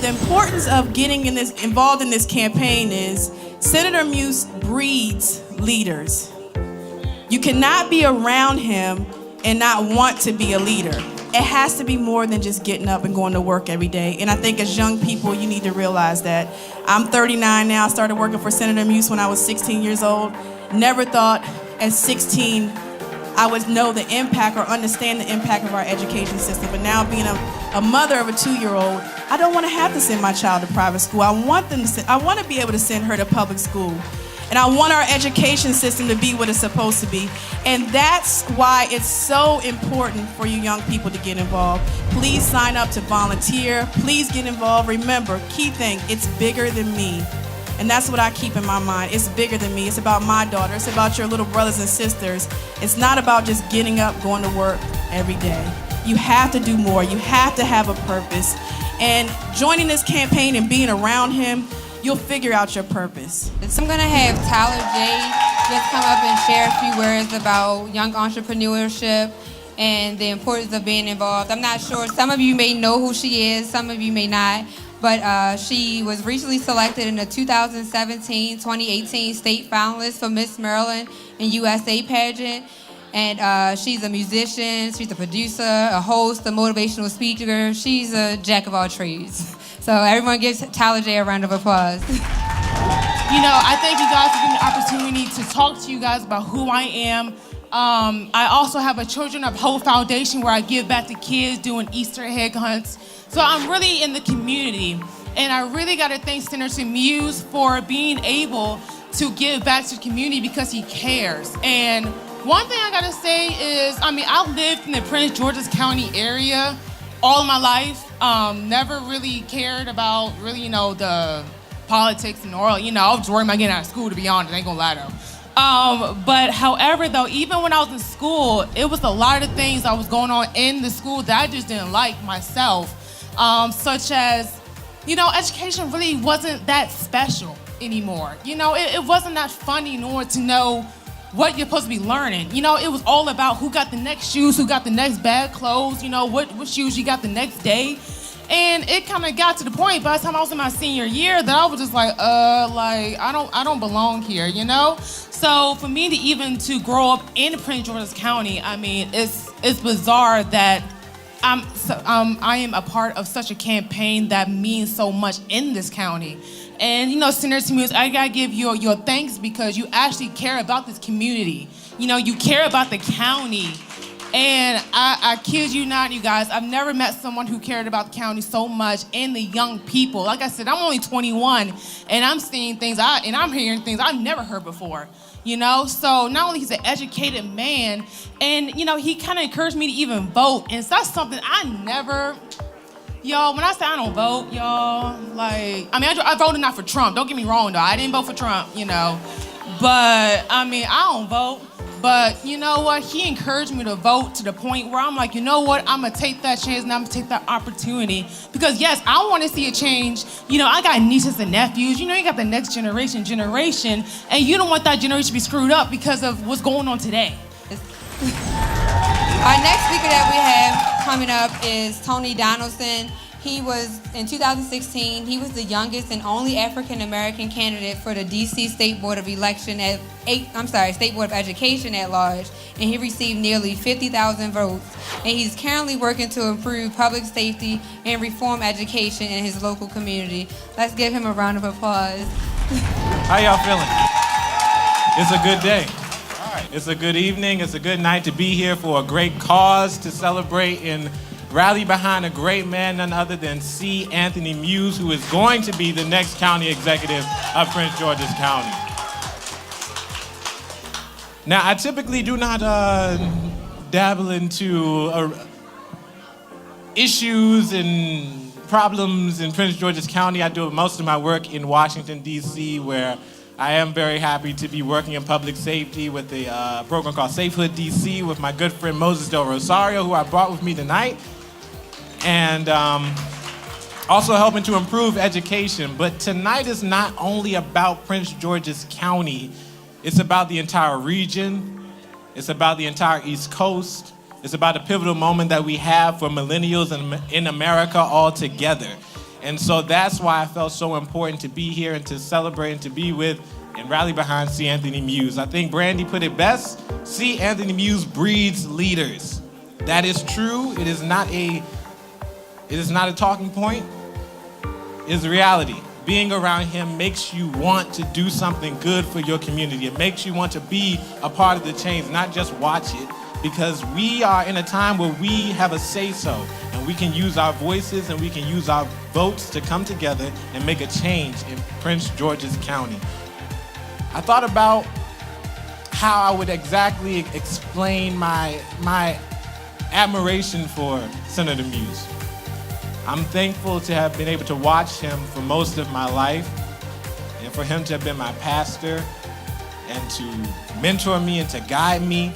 The importance of getting involved in this campaign is Senator Muse breeds leaders. You cannot be around him and not want to be a leader. It has to be more than just getting up and going to work every day. And I think as young people, you need to realize that. I'm 39 now. I started working for Senator Muse when I was 16 years old. Never thought at 16 I would know the impact or understand the impact of our education system. But now being a mother of a 2-year-old, I don't want to have to send my child to private school. I want to be able to send her to public school. And I want our education system to be what it's supposed to be. And that's why it's so important for you young people to get involved. Please sign up to volunteer. Please get involved. Remember, key thing, it's bigger than me. And that's what I keep in my mind. It's bigger than me. It's about my daughter. It's about your little brothers and sisters. It's not about just getting up, going to work every day. You have to do more. You have to have a purpose. And joining this campaign and being around him, you'll figure out your purpose. So I'm gonna have Tyler J just come up and share a few words about young entrepreneurship and the importance of being involved. I'm not sure, some of you may know who she is, some of you may not, but she was recently selected in the 2017-2018 state finalist for Miss Maryland and USA pageant. And she's a musician, she's a producer, a host, a motivational speaker. She's a jack of all trades. So everyone gives Tyler J a round of applause. You know, I thank you guys for giving me the opportunity to talk to you guys about who I am. I also have a Children of Hope Foundation where I give back to kids doing Easter egg hunts. So I'm really in the community. And I really got to thank Senator Muse for being able to give back to the community because he cares. And one thing I got to say is, I lived in the Prince George's County area all my life. Never really cared about the politics and all. I was worried about getting out of school, to be honest. I ain't gonna lie though. But however though, even when I was in school, it was a lot of things that was going on in the school that I just didn't like myself. Such as, education really wasn't that special anymore. It wasn't that fun anymore to know what you're supposed to be learning. It was all about who got the next shoes, who got the next bad clothes, what shoes you got the next day. And it kind of got to the point by the time I was in my senior year that I was just like, I don't belong here, So for me to grow up in Prince George's County, it's bizarre that I am a part of such a campaign that means so much in this county. And Senator Muse, I gotta give you your thanks because you actually care about this community. You care about the county. And I kid you not, you guys, I've never met someone who cared about the county so much and the young people. Like I said, I'm only 21 and I'm seeing things and I'm hearing things I've never heard before. So not only he's an educated man, and he kind of encouraged me to even vote, and so that's something I never. Y'all, when I say I don't vote, y'all, I voted not for Trump. Don't get me wrong, though. I didn't vote for Trump, But, I don't vote. But you know what? He encouraged me to vote to the point where I'm like, you know what? I'm going to take that chance and I'm going to take that opportunity. Because, yes, I want to see a change. I got nieces and nephews. You got the next generation. And you don't want that generation to be screwed up because of what's going on today. Our next speaker that we have coming up is Tony Donaldson. He was, in 2016, he was the youngest and only African-American candidate for the D.C. State Board of State Board of Education at large, and he received nearly 50,000 votes. And he's currently working to improve public safety and reform education in his local community. Let's give him a round of applause. How y'all feeling? It's a good day. All right. It's a good evening. It's a good night to be here for a great cause to celebrate and rally behind a great man, none other than C. Anthony Muse, who is going to be the next county executive of Prince George's County. Now, I typically do not dabble into issues and problems in Prince George's County. I do most of my work in Washington, D.C., where I am very happy to be working in public safety with a program called Safe Hood DC with my good friend Moses Del Rosario, who I brought with me tonight. And also helping to improve education. But tonight is not only about Prince George's County, it's about the entire region, it's about the entire East Coast, it's about a pivotal moment that we have for millennials in America all together. And so that's why I felt so important to be here and to celebrate and to be with and rally behind C. Anthony Muse. I think Brandy put it best. C. Anthony Muse breeds leaders. That is true. It is not a talking point. It is a reality. Being around him makes you want to do something good for your community. It makes you want to be a part of the change, not just watch it, because we are in a time where we have a say-so, and we can use our voices and we can use our votes to come together and make a change in Prince George's County. I thought about how I would exactly explain my admiration for Senator Muse. I'm thankful to have been able to watch him for most of my life, and for him to have been my pastor and to mentor me and to guide me.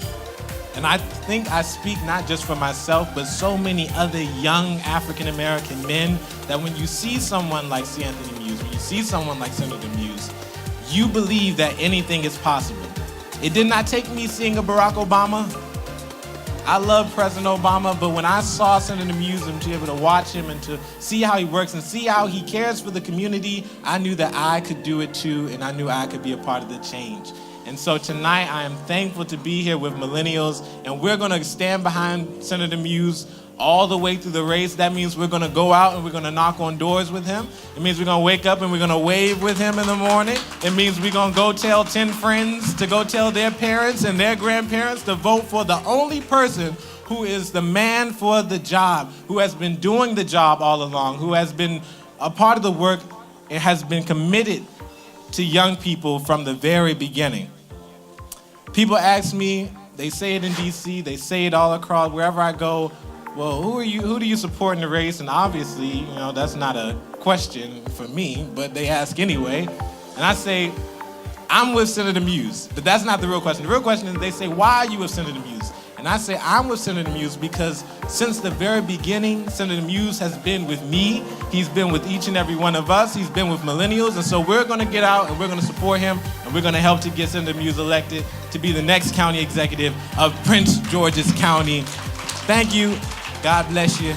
And I think I speak not just for myself, but so many other young African-American men, that when you see someone like C. Anthony Muse, when you see someone like Senator Muse, you believe that anything is possible. It did not take me seeing a Barack Obama. I love President Obama, but when I saw Senator Muse and to be able to watch him and to see how he works and see how he cares for the community, I knew that I could do it too, and I knew I could be a part of the change. And so tonight I am thankful to be here with Millennials, and we're gonna stand behind Senator Muse all the way through the race. That means we're gonna go out and we're gonna knock on doors with him. It means we're gonna wake up and we're gonna wave with him in the morning. It means we're gonna go tell 10 friends to go tell their parents and their grandparents to vote for the only person who is the man for the job, who has been doing the job all along, who has been a part of the work and has been committed to young people from the very beginning. People ask me, they say it in DC, they say it all across, wherever I go, well, who do you support in the race? And obviously, that's not a question for me, but they ask anyway. And I say, I'm with Senator Muse, but that's not the real question. The real question is, they say, why are you with Senator Muse? And I say, I'm with Senator Muse because since the very beginning, Senator Muse has been with me. He's been with each and every one of us. He's been with Millennials. And so we're gonna get out and we're gonna support him, and we're gonna help to get Senator Muse elected to be the next county executive of Prince George's County. Thank you. God bless you.